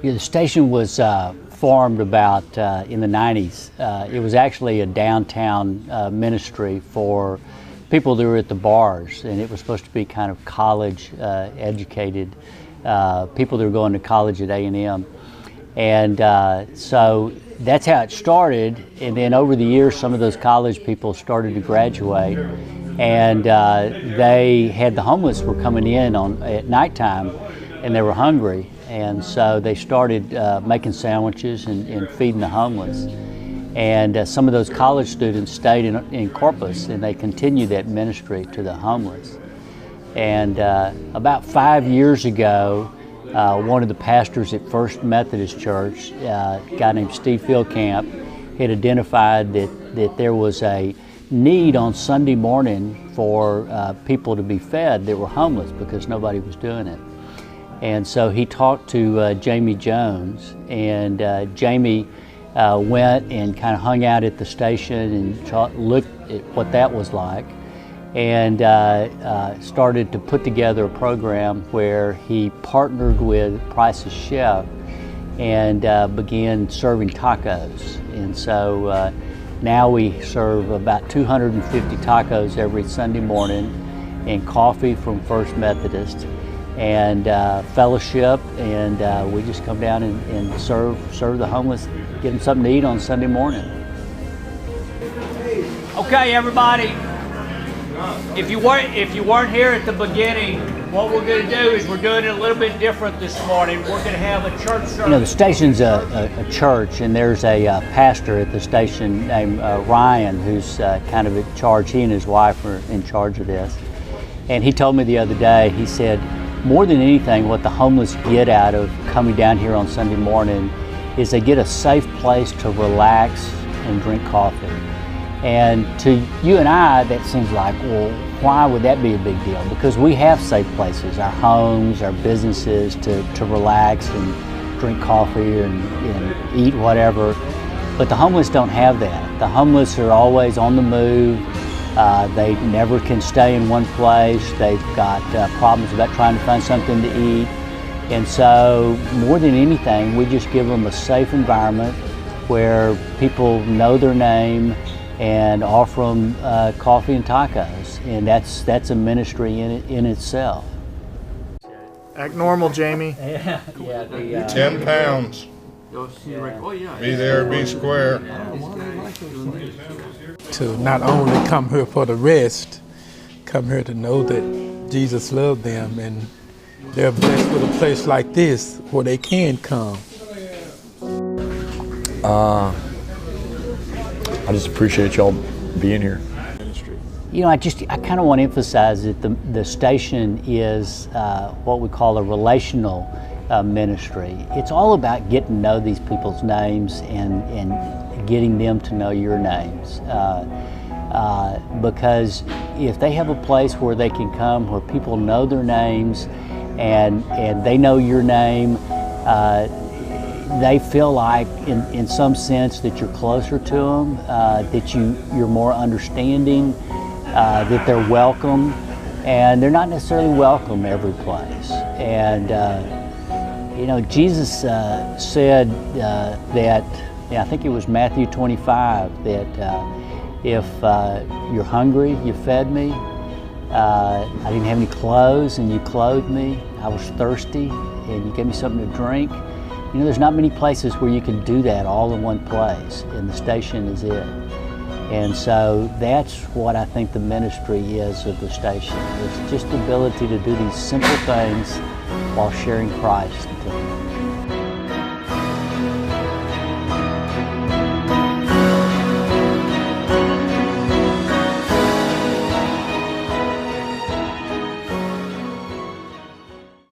Yeah, the station was formed about in the 90s. It was actually a downtown ministry for people that were at the bars, and it was supposed to be kind of college educated people that were going to college at A&M. And so that's how it started, and then over the years some of those college people started to graduate, and they had the homeless were coming in at nighttime, and they were hungry, and so they started making sandwiches and feeding the homeless. And some of those college students stayed in Corpus, and they continued that ministry to the homeless. And about 5 years ago, one of the pastors at First Methodist Church, a guy named Steve Fieldcamp, had identified that there was a need on Sunday morning for people to be fed that were homeless because nobody was doing it. And so he talked to Jamie Jones, and Jamie went and kind of hung out at the station and looked at what that was like, and started to put together a program where he partnered with Price's Chef and began serving tacos. And so now we serve about 250 tacos every Sunday morning, and coffee from First Methodist, and fellowship, and we just come down and serve the homeless, give them something to eat on Sunday morning. Okay, everybody. If you weren't here at the beginning, what we're going to do is we're doing it a little bit different this morning. We're going to have a church service. You know, the station's a church, and there's a pastor at the station named Ryan, who's kind of in charge. He and his wife are in charge of this. And he told me the other day, he said, more than anything, what the homeless get out of coming down here on Sunday morning is they get a safe place to relax and drink coffee. And to you and I, that seems like, well, why would that be a big deal? Because we have safe places, our homes, our businesses, to relax and drink coffee and eat whatever. But the homeless don't have that. The homeless are always on the move. They never can stay in one place. They've got problems about trying to find something to eat. And so more than anything, we just give them a safe environment where people know their name and offer them coffee and tacos. And that's a ministry in itself. Act normal, Jamie. Yeah. 10 pounds. Be there, be square. To not only come here for the rest, come here to know that Jesus loved them, and they're blessed with a place like this where they can come. I just appreciate y'all being here. You know, I kind of want to emphasize that the station is what we call a relational ministry. It's all about getting to know these people's names and getting them to know your names. Because if they have a place where they can come, where people know their names and they know your name, they feel like in some sense that you're closer to them, that you're more understanding, that they're welcome, and they're not necessarily welcome every place. And you know, Jesus said that, I think it was Matthew 25, that if you're hungry, you fed me. I didn't have any clothes and you clothed me. I was thirsty and you gave me something to drink. You know, there's not many places where you can do that all in one place, and the station is it. And so that's what I think the ministry is of the station. It's just the ability to do these simple things while sharing Christ to them.